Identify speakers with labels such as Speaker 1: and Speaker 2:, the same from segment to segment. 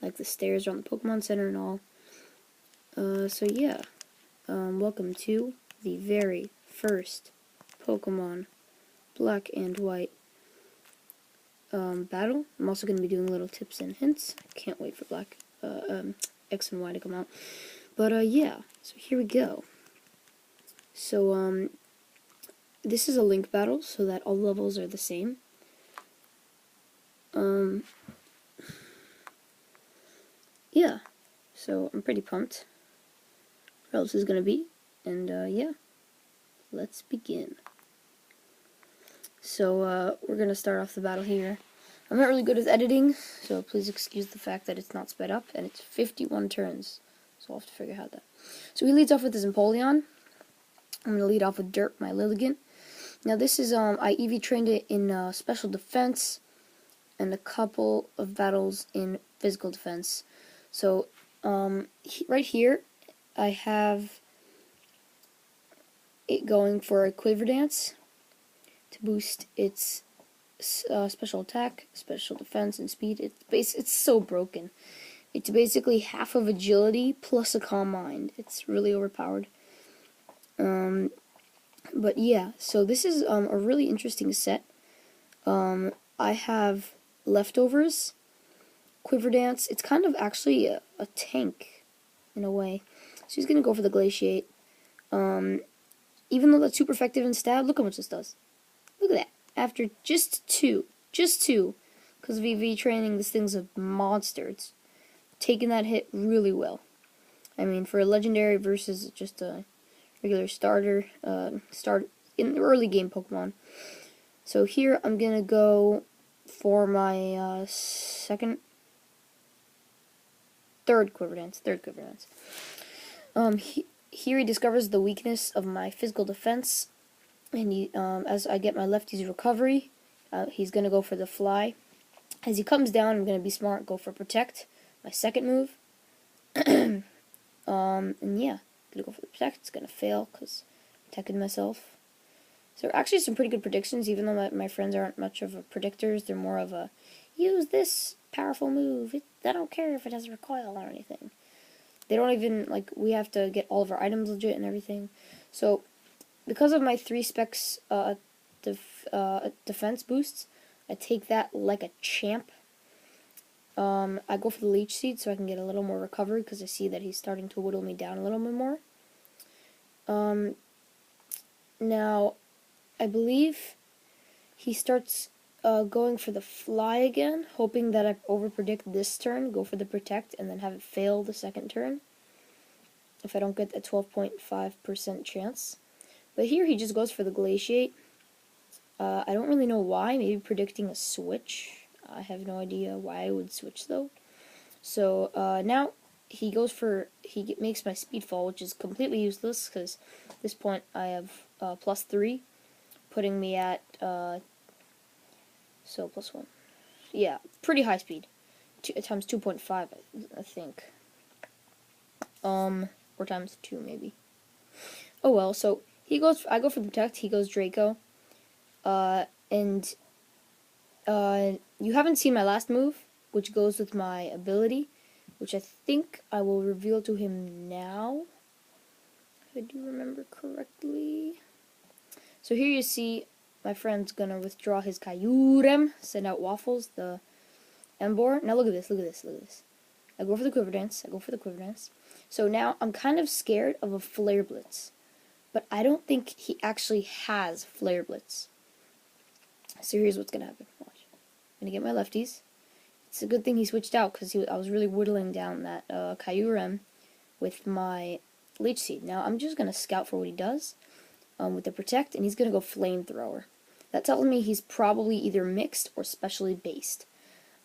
Speaker 1: like the stairs around the Pokemon Center and all. So yeah, welcome to the very first Pokemon Black and White battle. I'm also going to be doing little tips and hints. I can't wait for X and Y to come out. But yeah, so here we go. So this is a link battle, so that all levels are the same. Yeah, so I'm pretty pumped. What else is gonna be? And yeah, let's begin. So we're gonna start off the battle here. I'm not really good at editing, so please excuse the fact that it's not sped up, and it's 51 turns, so I'll have to figure out that. So he leads off with his Empoleon. I'm gonna lead off with Dirt, my Lilligant. Now this is I EV trained it in special defense and a couple of battles in physical defense. So right here I have it going for a Quiver Dance to boost its special attack, special defense, and speed. It's so broken. It's basically half of agility plus a calm mind. It's really overpowered. But yeah, so this is a really interesting set. I have Leftovers, Quiver Dance. It's kind of actually a tank in a way. So he's gonna go for the Glaciate. Even though that's super effective in stab, look how much this does. Look at that. After just two, because of EV training, this thing's a monster. It's taking that hit really well. I mean, for a legendary versus just a regular starter, start in the early game Pokemon. So here I'm gonna go for my third Quiver Dance. Here he discovers the weakness of my physical defense, and as I get my lefty's recovery, he's gonna go for the Fly. As he comes down, I'm gonna be smart, go for Protect, my second move. And yeah, gonna go for the Protect. It's gonna fail because I protected myself. So actually some pretty good predictions, even though my friends aren't much of a predictors. They're more of a, use this powerful move. I don't care if it has recoil or anything. They don't even, like, we have to get all of our items legit and everything. So, because of my 3 specs defense boosts, I take that like a champ. I go for the Leech Seed so I can get a little more recovery, because I see that he's starting to whittle me down a little bit more. Now, I believe he starts going for the Fly again, hoping that I overpredict this turn, go for the Protect, and then have it fail the second turn, if I don't get a 12.5% chance. But here he just goes for the Glaciate. I don't really know why, maybe predicting a switch. I have no idea why I would switch though. So now he makes my speed fall, which is completely useless, because at this point I have +3, putting me at so +1. Yeah, pretty high speed. Times 2.5, I think. Or times 2 maybe. Oh well, so I go for the Protect, he goes Draco. And you haven't seen my last move, which goes with my ability, which I think I will reveal to him now, if I do remember correctly. So here you see my friend's gonna withdraw his Kyurem, send out Waffles, the Emboar. Now look at this. I go for the Quiver Dance. So now I'm kind of scared of a Flare Blitz, but I don't think he actually has Flare Blitz. So here's what's gonna happen. Watch. I'm gonna get my lefties. It's a good thing he switched out, because I was really whittling down that Kyurem with my Leech Seed. Now I'm just gonna scout for what he does with the Protect, and he's gonna go Flamethrower. That tells me he's probably either mixed or specially based,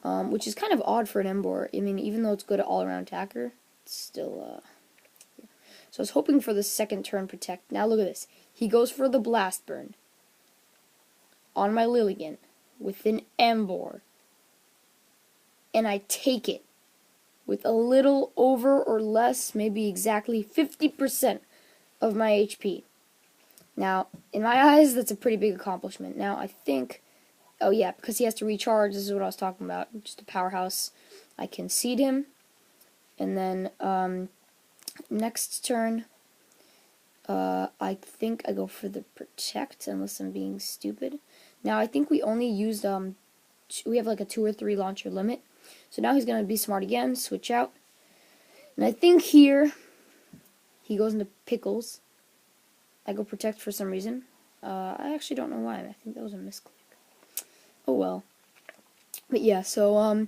Speaker 1: which is kind of odd for an Emboar. I mean, even though it's good at all-around attacker, it's still yeah. So I was hoping for the second turn Protect. Now look at this. He goes for the Blast Burn on my Lilligant with an Emboar, and I take it with a little over or less, maybe exactly 50% of my HP. Now, in my eyes, that's a pretty big accomplishment. Now, I think oh yeah, because he has to recharge, this is what I was talking about, just a powerhouse. I can seed him, and then next turn, I think I go for the protect, unless I'm being stupid. Now I think we only used, we have like a 2 or 3 launcher limit, so now he's going to be smart again, switch out, and I think here, he goes into pickles. I go protect for some reason. I actually don't know why, I think that was a misclick. Oh well. But yeah, so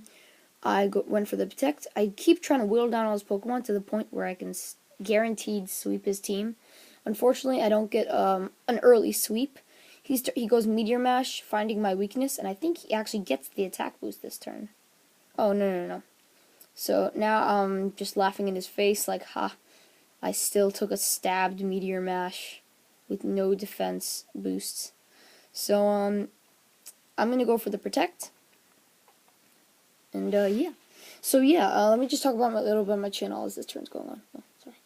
Speaker 1: went for the protect. I keep trying to whittle down all his Pokemon to the point where I can guaranteed sweep his team. Unfortunately, I don't get an early sweep. He goes Meteor Mash, finding my weakness, and I think he actually gets the attack boost this turn. Oh, no. So now I'm just laughing in his face like, ha, I still took a stabbed Meteor Mash with no defense boosts. So, I'm going to go for the protect. And, yeah. So, yeah, let me just talk about a little bit of my channel as this turn's going on. Oh, sorry.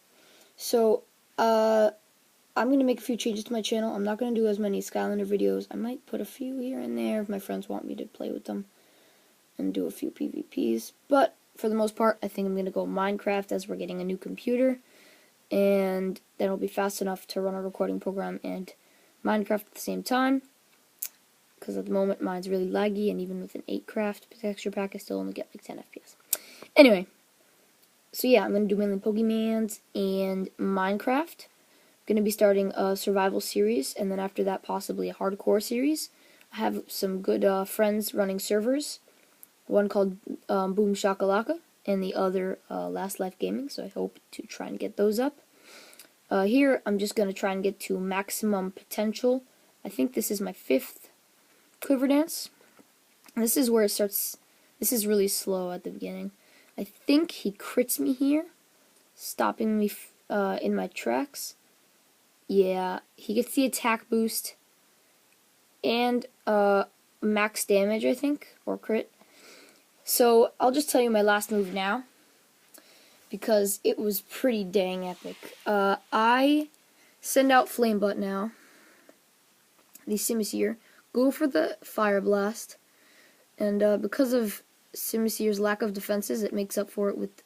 Speaker 1: So, I'm going to make a few changes to my channel. I'm not going to do as many Skylander videos. I might put a few here and there if my friends want me to play with them and do a few PvPs. But, for the most part, I think I'm going to go Minecraft as we're getting a new computer. And then it'll be fast enough to run a recording program and Minecraft at the same time. Because at the moment, mine's really laggy, and even with an 8Craft texture pack, I still only get like 10 FPS. Anyway, so yeah, I'm going to do mainly Pokemans and Minecraft. I'm going to be starting a survival series, and then after that, possibly a hardcore series. I have some good friends running servers. One called Boom Shakalaka, and the other Last Life Gaming, so I hope to try and get those up. Here, I'm just going to try and get to maximum potential. I think this is my 5th Quiver Dance. This is where it starts. This is really slow at the beginning. I think he crits me here, stopping me in my tracks. Yeah, he gets the attack boost and max damage, I think, or crit. So I'll just tell you my last move now, because it was pretty dang epic. I send out Flame Butt now, the Simisear, go for the Fire Blast, and because of Simisear's lack of defenses, it makes up for it with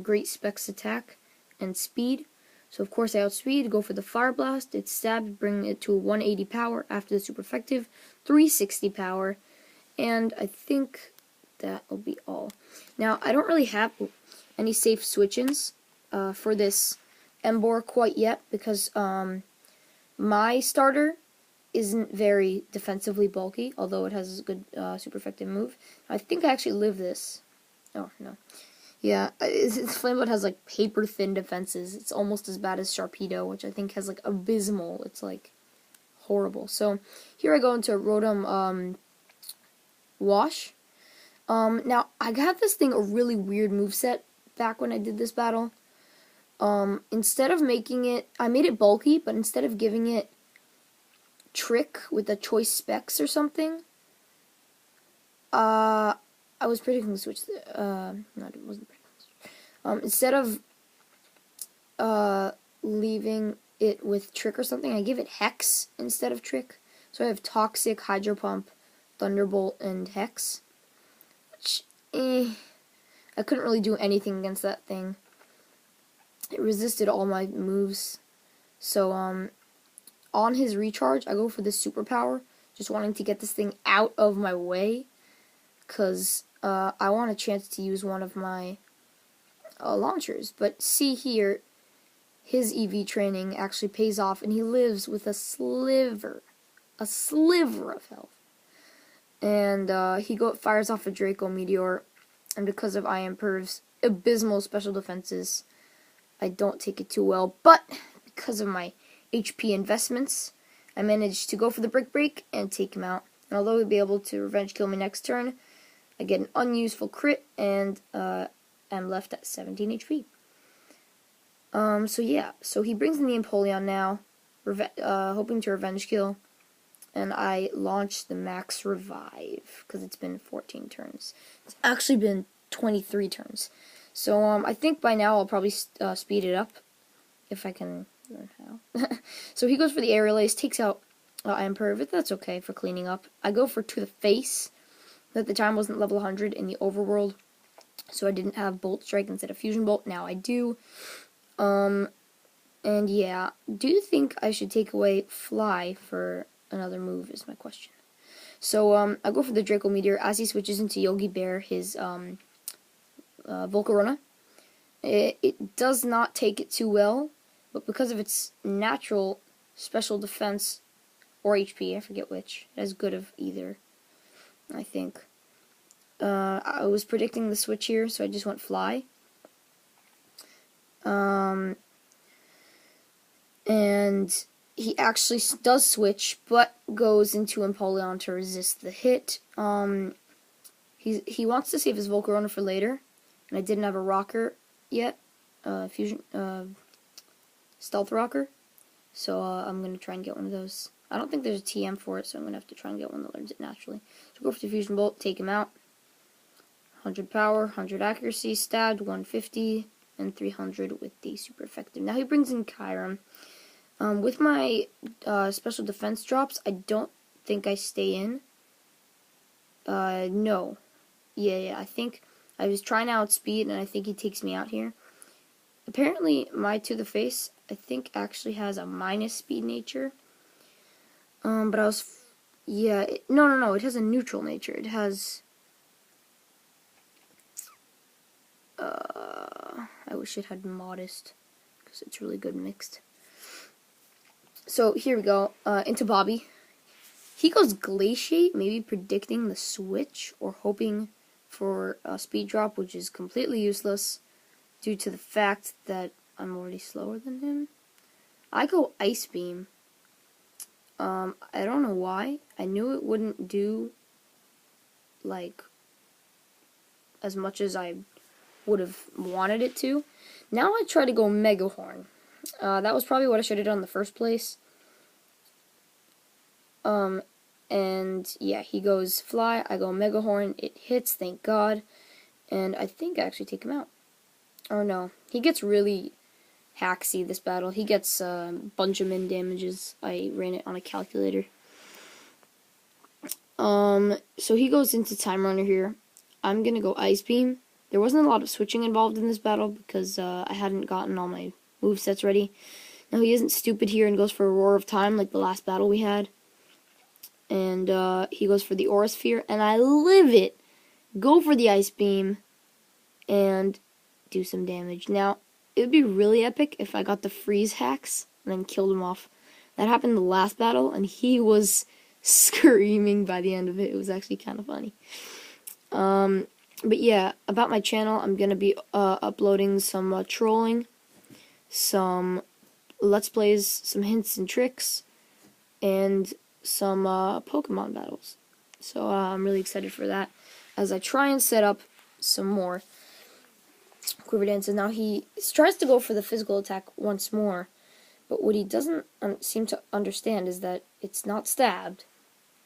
Speaker 1: Great Specs attack and speed. So of course I outspeed, go for the Fire Blast, it's stabbed, bring it to a 180 power after the super effective, 360 power, and I think that will be all. Now, I don't really have any safe switch-ins for this Emboar quite yet, because my starter isn't very defensively bulky, although it has a good super effective move. I think I actually live this. Oh, no. Yeah, its Flamebolt has like paper thin defenses. It's almost as bad as Sharpedo, which I think has like abysmal. It's like horrible. So here I go into Rotom Wash. Now I got this thing a really weird moveset back when I did this battle. Instead of making it, I made it bulky, but instead of giving it Trick with the choice specs or something, I was predicting the switch. No, it wasn't predicting. Instead of leaving it with Trick or something, I give it Hex instead of Trick. So I have Toxic, Hydro Pump, Thunderbolt, and Hex. Which, I couldn't really do anything against that thing. It resisted all my moves. So, on his recharge, I go for this superpower, just wanting to get this thing out of my way, because I want a chance to use one of my launchers. But see here, his EV training actually pays off, and he lives with a sliver of health. And he fires off a Draco Meteor, and because of I Am Perv's abysmal special defenses, I don't take it too well. But because of my HP investments, I managed to go for the Brick Break and take him out. And although he'll be able to revenge kill me next turn, I get an unuseful crit, and I'm left at 17 HP. So yeah, so he brings in the Empoleon now, hoping to revenge kill, and I launch the Max Revive, because it's been 14 turns. It's actually been 23 turns. So I think by now I'll probably speed it up, if I can learn how. So he goes for the Aerial Ace, takes out I improve it. That's okay for cleaning up. I go for to the face. At the time wasn't level 100 in the overworld, so I didn't have Bolt Strike instead of Fusion Bolt. Now I do. And yeah, do you think I should take away Fly for another move is my question. So I go for the Draco Meteor as he switches into Yogi Bear, his Volcarona. It does not take it too well, but because of its natural special defense or HP, I forget which, as good of either, I think. I was predicting the switch here, so I just went Fly. And he actually does switch, but goes into Empoleon to resist the hit. He wants to save his Volcarona for later, and I didn't have a rocker yet, stealth rocker, so I'm gonna try and get one of those. I don't think there's a TM for it, so I'm gonna have to try and get one that learns it naturally. So go for the Fusion Bolt, take him out. 100 power, 100 accuracy, stabbed, 150, and 300 with the super effective. Now he brings in Kyurem. With my special defense drops, I don't think I stay in. No. Yeah, I think I was trying to outspeed, and I think he takes me out here. Apparently, my to the face, I think, actually has a minus speed nature. But I was, yeah, no, it has a neutral nature. It has, I wish it had modest, because it's really good mixed. So here we go, into Bobby. He goes Glaciate, maybe predicting the switch or hoping for a speed drop, which is completely useless due to the fact that I'm already slower than him. I go Ice Beam. I don't know why. I knew it wouldn't do like as much as I would have wanted it to. Now I try to go Mega Horn. That was probably what I should have done in the first place. And yeah, he goes Fly, I go Mega Horn, it hits, thank God, and I think I actually take him out. Or no, he gets really hacksy this battle. He gets a bunch of min damages. I ran it on a calculator. So he goes into Time Runner here. I'm gonna go Ice Beam. There wasn't a lot of switching involved in this battle because I hadn't gotten all my movesets ready. Now he isn't stupid here and goes for a Roar of Time like the last battle we had. And he goes for the Aura Sphere, and I live it. Go for the Ice Beam and do some damage. Now, it would be really epic if I got the freeze hacks and then killed him off. That happened in the last battle, and he was screaming by the end of it. It was actually kind of funny. But yeah, about my channel, I'm going to be uploading some trolling, some Let's Plays, some hints and tricks, and some Pokemon battles. So I'm really excited for that as I try and set up some more Quiver Dances. Now he tries to go for the physical attack once more, but what he doesn't seem to understand is that it's not stabbed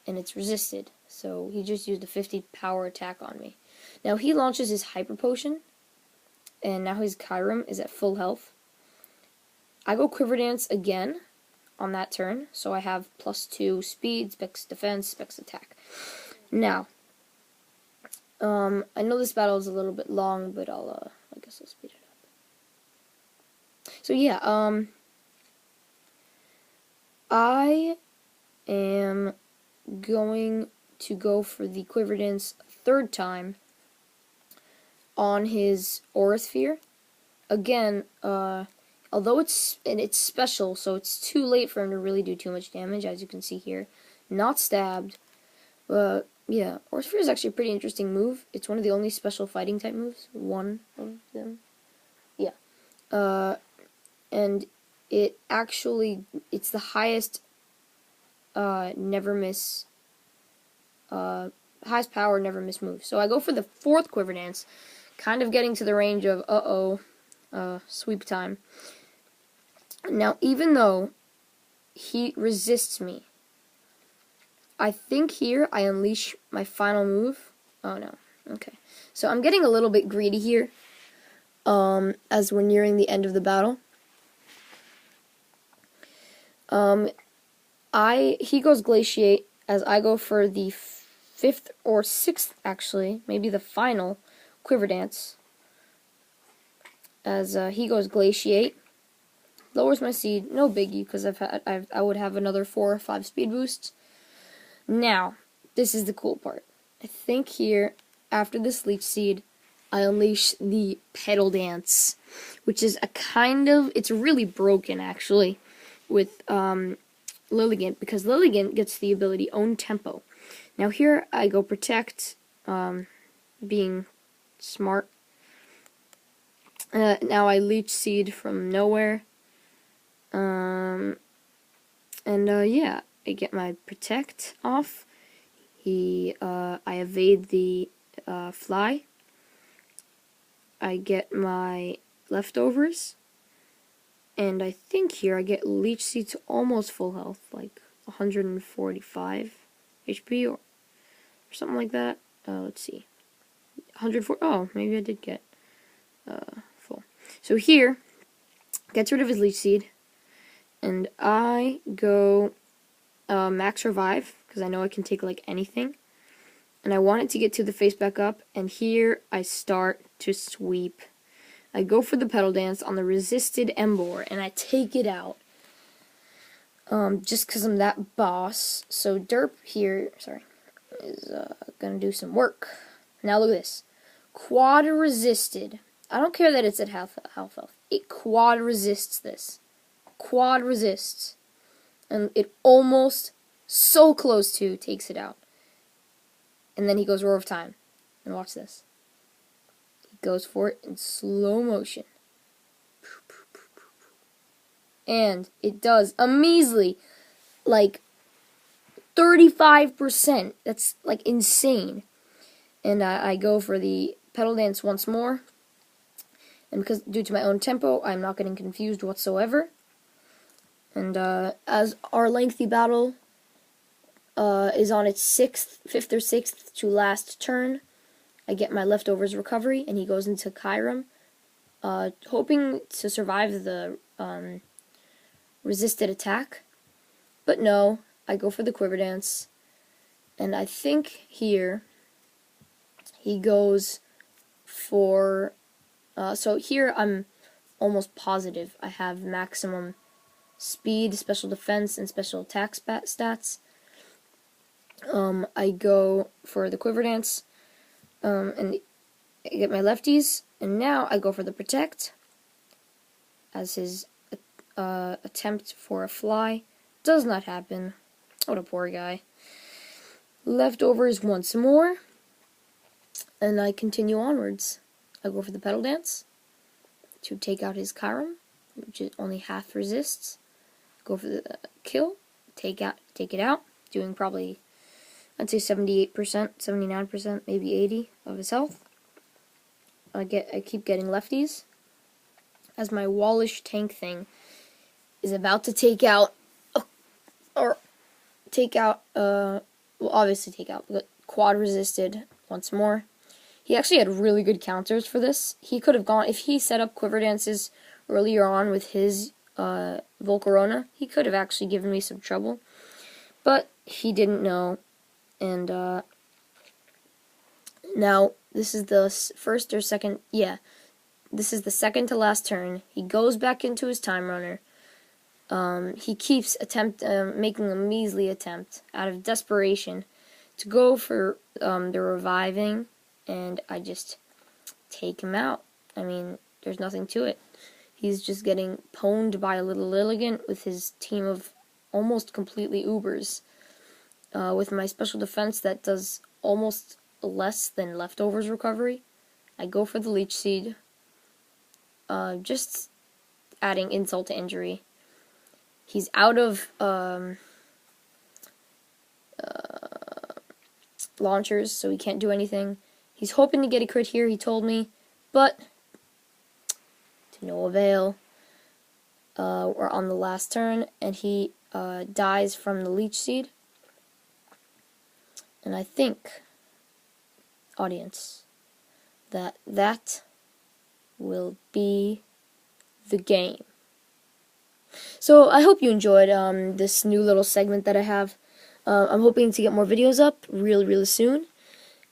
Speaker 1: and it's resisted. So he just used a 50 power attack on me. Now he launches his Hyper Potion, and now his Kyurem is at full health. I go Quiver Dance again on that turn, so I have +2 speed, specs defense, specs attack. Now, I know this battle is a little bit long, but I guess I'll speed it up. So yeah, I am going to go for the Quiver Dance a third time on his Aura Sphere. Again, although it's special, so it's too late for him to really do too much damage, as you can see here. Not stabbed. But yeah, Aura Sphere is actually a pretty interesting move. It's one of the only special fighting type moves. One of them. Yeah. And it actually, it's the highest never miss, highest power never miss move. So I go for the fourth Quiver Dance, kind of getting to the range of, sweep time. Now, even though he resists me, I think here I unleash my final move. Oh no, okay. So I'm getting a little bit greedy here, as we're nearing the end of the battle. he goes Glaciate as I go for the 5th or 6th, actually, maybe the final Quiver Dance. As he goes Glaciate, lowers my seed, no biggie, because I would have another 4 or 5 speed boosts. Now, this is the cool part. I think here, after this Leech Seed, I unleash the Petal Dance, which is it's really broken actually, with Lilligant, because Lilligant gets the ability Own Tempo. Now here I go Protect, being smart. Now I Leech Seed from nowhere. Yeah, I get my Protect off. I evade the Fly. I get my Leftovers. And I think here I get Leech Seed to almost full health, like 145 HP or something like that. Let's see. 104. Oh, maybe I did get full. So here, gets rid of his Leech Seed. And I go Max Revive, because I know I can take like anything. And I want it to get to the face back up. And here I start to sweep. I go for the Petal Dance on the resisted Embor, and I take it out. Just because I'm that boss. So Derp here, is gonna do some work. Now look at this. Quad resisted. I don't care that it's at half health. It quad resists this. Quad resists. And it almost, so close to, takes it out. And then he goes Roar of Time. And watch this. Goes for it in slow motion. And it does a measly, like, 35%. That's, like, insane. And I go for the Petal Dance once more. And because, due to my own tempo, I'm not getting confused whatsoever. And as our lengthy battle is on its 5th or 6th to last turn, I get my Leftovers recovery, and he goes into Kyurem, hoping to survive the resisted attack. But no, I go for the Quiver Dance, and I think here he goes for... so here I'm almost positive I have maximum speed, special defense, and special attack stats. I go for the Quiver Dance, and I get my lefties, and now I go for the Protect as his attempt for a Fly. Does not happen. What a poor guy. Leftovers once more, and I continue onwards. I go for the Petal Dance to take out his Kyurem, which is only half resists. Go for the kill, take it out, doing probably, I'd say 78%, 79%, maybe 80% of his health. I keep getting lefties as my Wallish tank thing is about to take out, well, obviously take out, but quad resisted once more. He actually had really good counters for this. He could have gone, if he set up Quiver Dances earlier on with his Volcarona, he could have actually given me some trouble. But he didn't know. And now, this is the first or second, yeah, this is the second to last turn. He goes back into his Time Runner. He keeps making a measly attempt out of desperation to go for the reviving, and I just take him out. I mean, there's nothing to it. He's just getting pwned by a little Lilligant with his team of almost completely Ubers. With my special defense that does almost less than Leftovers recovery, I go for the Leech Seed. Just adding insult to injury. He's out of launchers, so he can't do anything. He's hoping to get a crit here, he told me, but to no avail. We're on the last turn, and he dies from the Leech Seed. And I think, audience, that will be the game. So I hope you enjoyed this new little segment that I have. I'm hoping to get more videos up really soon.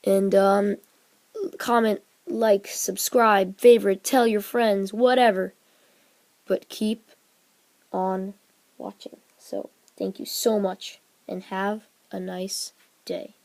Speaker 1: And comment, like, subscribe, favorite, tell your friends, whatever. But keep on watching. So thank you so much, and have a nice day.